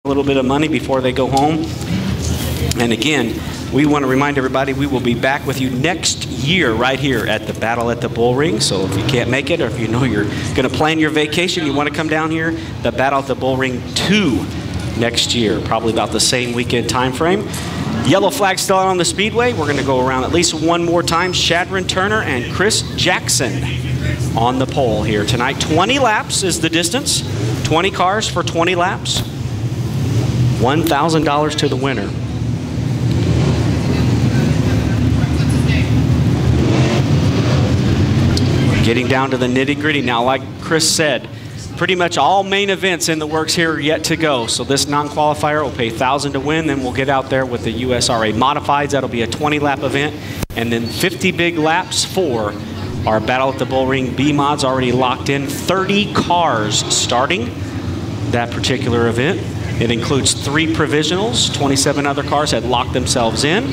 a little bit of money before they go home. And again, we want to remind everybody we will be back with you next year right here at the Battle at the Bullring. So if you can't make it, or if you know you're going to plan your vacation, you want to come down here, the Battle at the Bullring 2 next year, probably about the same weekend time frame. Yellow flag still out on the Speedway. We're going to go around at least one more time. Shadron Turner and Chris Jackson on the pole here tonight. 20 laps is the distance. 20 cars for 20 laps. $1,000 to the winner. Getting down to the nitty-gritty now. Like Chris said, pretty much all main events in the works here are yet to go. So this non-qualifier will pay $1,000 to win. Then we'll get out there with the USRA Modifieds. That'll be a 20-lap event. And then 50 big laps for our Battle at the Bullring B-Mods already locked in. 30 cars starting that particular event. It includes 3 provisionals. 27 other cars had locked themselves in.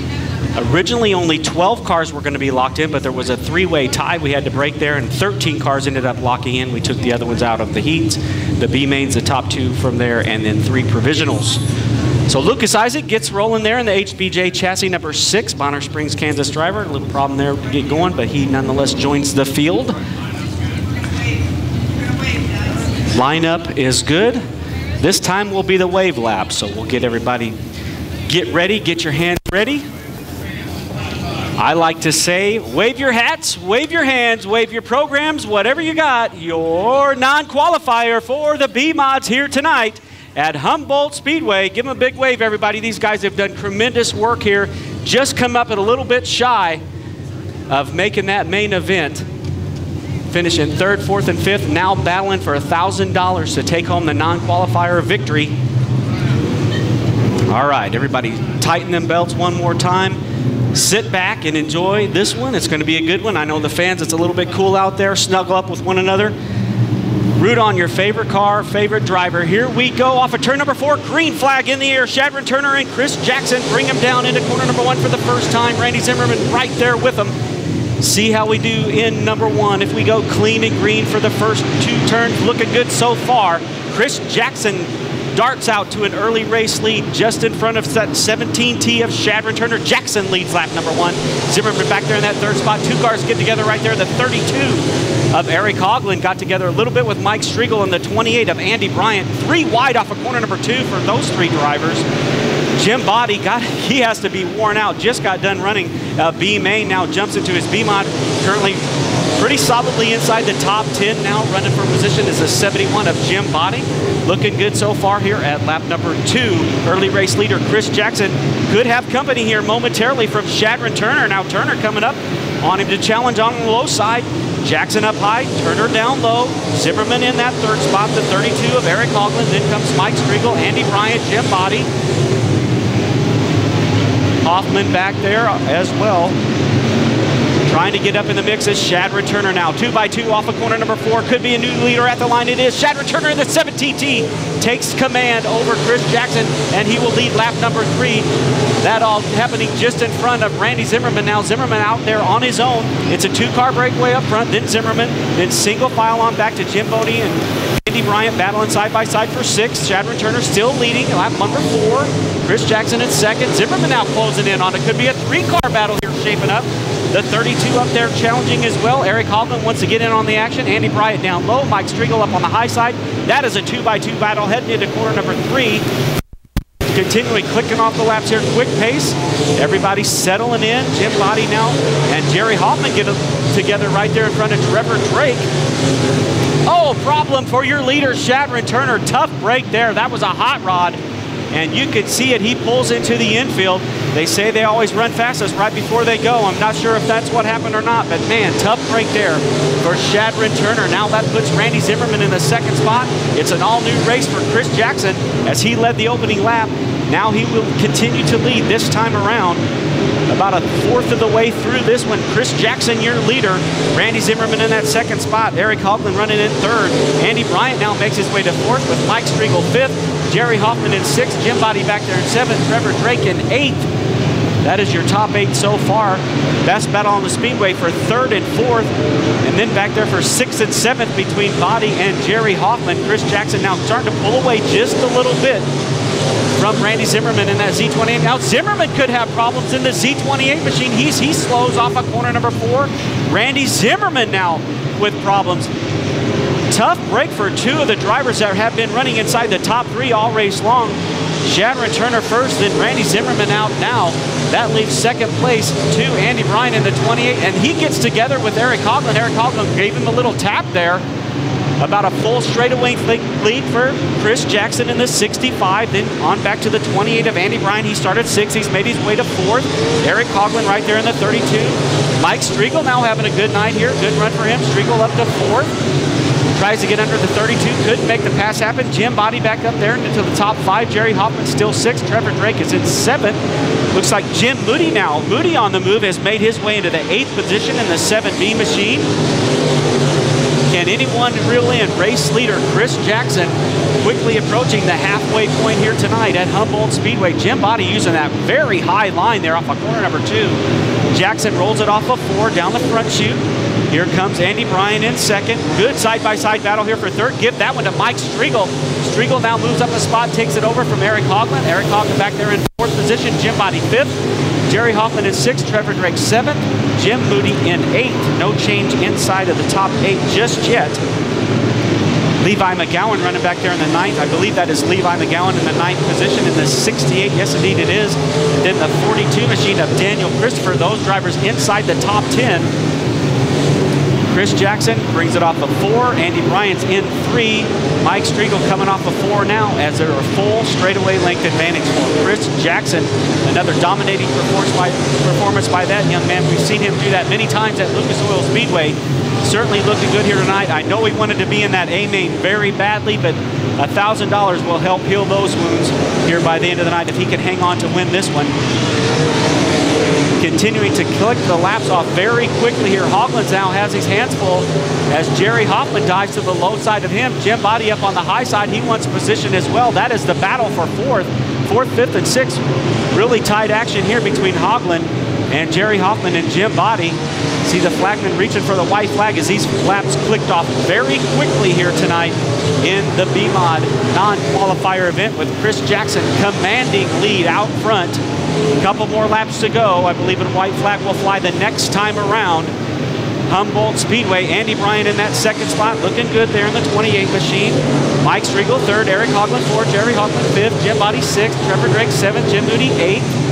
Originally, only 12 cars were going to be locked in, but there was a 3-way tie we had to break there, and 13 cars ended up locking in. We took the other ones out of the heats. The B-Mains, the top 2 from there, and then 3 provisionals. So Lucas Isaac gets rolling there in the HBJ chassis number 6, Bonner Springs, Kansas driver. A little problem there to get going, but he nonetheless joins the field. Lineup is good. This time will be the wave lap, so we'll get everybody get ready, get your hands ready. I like to say, wave your hats, wave your hands, wave your programs, whatever you got. Your non-qualifier for the B-Mods here tonight at Humboldt Speedway. Give them a big wave, everybody. These guys have done tremendous work here. Just come up at a little bit shy of making that main event. Finishing 3rd, 4th, and 5th, now battling for $1,000 to take home the non-qualifier victory. All right, everybody tighten them belts one more time. Sit back and enjoy this one. It's going to be a good one. I know the fans, it's a little bit cool out there. Snuggle up with one another. Root on your favorite car, favorite driver. Here we go off of turn number 4. Green flag in the air. Shadron Turner and Chris Jackson bring him down into corner number 1 for the first time. Randy Zimmerman right there with them. See how we do in number 1. If we go clean and green for the first 2 turns, looking good so far. Chris Jackson darts out to an early race lead just in front of that 17T of Shadron Turner. Jackson leads lap number 1. Zimmerman back there in that 3rd spot. 2 cars get together right there. The 32 of Eric Hoagland got together a little bit with Mike Striegel, and the 28 of Andy Bryant. 3 wide off of corner number 2 for those 3 drivers. Jim Body, he has to be worn out. Just got done running B-Main, now jumps into his B-Mod. Currently pretty solidly inside the top 10 now. Running for position is the 71 of Jim Body. Looking good so far here at lap number 2. Early race leader Chris Jackson could have company here momentarily from Shadron Turner. Now Turner coming up on him to challenge on the low side. Jackson up high, Turner down low. Zimmerman in that 3rd spot, the 32 of Eric Hoagland. Then comes Mike Striegel, Andy Bryant, Jim Body. Hoffman back there as well. Trying to get up in the mix is Shadron Turner now. 2x2 off of corner number 4. Could be a new leader at the line. It is Shadron Turner in the 17T. Takes command over Chris Jackson, and he will lead lap number 3. That all happening just in front of Randy Zimmerman. Now Zimmerman out there on his own. It's a 2-car breakaway up front. Then Zimmerman. Then single file on back to Jim Bodie and Andy Bryant battling side by side for 6. Shadron Turner still leading. Lap number 4. Chris Jackson in 2nd. Zimmerman now closing in on it. Could be a 3-car battle here shaping up. The 32 up there challenging as well. Eric Hoagland wants to get in on the action. Andy Bryant down low. Mike Striegel up on the high side. That is a 2x2 battle heading into corner number 3. Continually clicking off the laps here, quick pace. Everybody settling in. Jim Body now and Jerry Hoffman get together right there in front of Trevor Drake. Oh, problem for your leader, Shadron Turner. Tough break there. That was a hot rod. And you could see it. He pulls into the infield. They say they always run fastest right before they go. I'm not sure if that's what happened or not, but man, tough break there for Shadron Turner. Now that puts Randy Zimmerman in the 2nd spot. It's an all-new race for Chris Jackson as he led the opening lap. Now he will continue to lead this time around. About a 1/4 of the way through this one. Chris Jackson, your leader. Randy Zimmerman in that 2nd spot. Eric Hoagland running in 3rd. Andy Bryant now makes his way to 4th with Mike Striegel 5th. Jerry Hoffman in 6th. Jim Body back there in 7th. Trevor Drake in 8th. That is your top 8 so far. Best battle on the Speedway for 3rd and 4th. And then back there for 6th and 7th between Body and Jerry Hoffman. Chris Jackson now starting to pull away just a little bit from Randy Zimmerman in that Z28. Now Zimmerman could have problems in the Z28 machine. He slows off of corner number 4. Randy Zimmerman now with problems. Tough break for 2 of the drivers that have been running inside the top 3 all race long. Shadron Turner first, then Randy Zimmerman out now. That leaves second place to Andy Bryan in the 28, and he gets together with Eric Coughlin. Eric Coughlin gave him a little tap there. About a full straightaway lead for Chris Jackson in the 65. Then on back to the 28 of Andy Bryan. He started 6th. He's made his way to 4th. Eric Coughlin right there in the 32. Mike Striegel now having a good night here. Good run for him. Striegel up to 4th. Tries to get under the 32. Couldn't make the pass happen. Jim Body back up there into the top 5. Jerry Hoffman still 6th. Trevor Drake is in 7th. Looks like Jim Moody now. Moody on the move has made his way into the 8th position in the 7B machine. Can anyone reel in? Race leader Chris Jackson quickly approaching the halfway point here tonight at Humboldt Speedway. Jim Body using that very high line there off of corner number 2. Jackson rolls it off of 4 down the front chute. Here comes Andy Bryan in 2nd. Good side-by-side battle here for 3rd. Give that one to Mike Striegel. Striegel now moves up a spot, takes it over from Eric Coughlin. Eric Coughlin back there in 4th position. Jim Body 5th. Jerry Hoffman in 6th. Trevor Drake 7th. Jim Moody in 8th. No change inside of the top 8 just yet. Levi McGowan running back there in the 9th. I believe that is Levi McGowan in the 9th position in the 68. Yes, indeed it is. And then the 42 machine of Daniel Christopher. Those drivers inside the top 10. Chris Jackson brings it off of 4. Andy Bryan's in 3. Mike Striegel coming off of 4 now as they're a full straightaway length advantage for Chris Jackson. Another dominating performance by that young man. We've seen him do that many times at Lucas Oil Speedway. Certainly looking good here tonight. I know he wanted to be in that A-main very badly, but $1,000 will help heal those wounds here by the end of the night if he can hang on to win this one. Continuing to click the laps off very quickly here. Hoglins now has his hands full as Jerry Hoffman dives to the low side of him. Jim Body up on the high side. He wants position as well. That is the battle for 4th, 5th, and 6th. Really tight action here between Hoglin and Jerry Hoffman and Jim Body. See the flagman reaching for the white flag as these laps clicked off very quickly here tonight in the B-Mod non-qualifier event with Chris Jackson commanding lead out front. A couple more laps to go. I believe a white flag will fly the next time around. Humboldt Speedway, Andy Bryan in that 2nd spot, looking good there in the 28 machine. Mike Striegel 3rd, Eric Coughlin 4th, Jerry Hoffman 5th, Jim Body 6th, Trevor Drake 7th, Jim Moody 8th.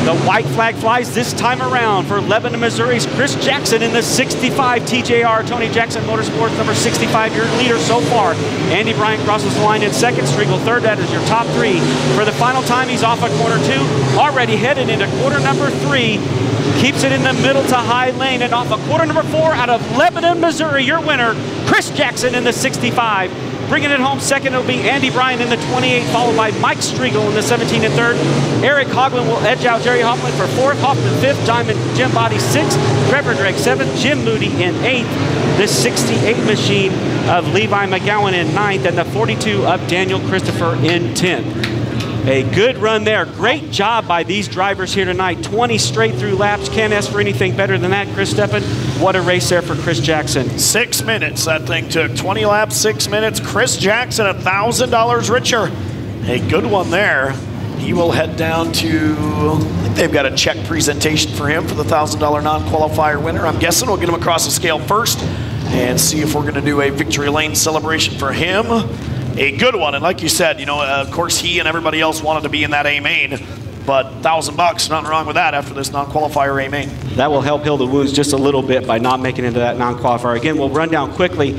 The white flag flies this time around for Lebanon, Missouri's Chris Jackson in the 65 TJR. Tony Jackson Motorsports, number 65, your leader so far. Andy Bryan crosses the line in 2nd, Striegel 3rd. That is your top 3. For the final time, he's off at corner 2, already headed into corner number 3. Keeps it in the middle to high lane and off of corner number 4 out of Lebanon, Missouri. Your winner, Chris Jackson in the 65. Bringing it home 2nd will be Andy Bryan in the 28, followed by Mike Striegel in the 17 and 3rd. Eric Coughlin will edge out Jerry Hoffman for 4th, Hoffman 5th, Diamond Jim Body 6th, Trevor Drake 7th, Jim Moody in 8th. This 68 machine of Levi McGowan in 9th, and the 42 of Daniel Christopher in 10th. A good run there. Great job by these drivers here tonight. 20 straight through laps. Can't ask for anything better than that, Chris Steppen. What a race there for Chris Jackson. 6 minutes that thing took. 20 laps, 6 minutes. Chris Jackson, $1,000 richer. A good one there. He will head down to, I think they've got a check presentation for him for the $1,000 non-qualifier winner. I'm guessing we'll get him across the scale first and see if we're going to do a victory lane celebration for him. A good one, and like you said, you know, of course he and everybody else wanted to be in that A-main, but $1,000, nothing wrong with that after this non-qualifier A-main. That will help heal the wounds just a little bit by not making it into that non-qualifier. Again, we'll run down quickly.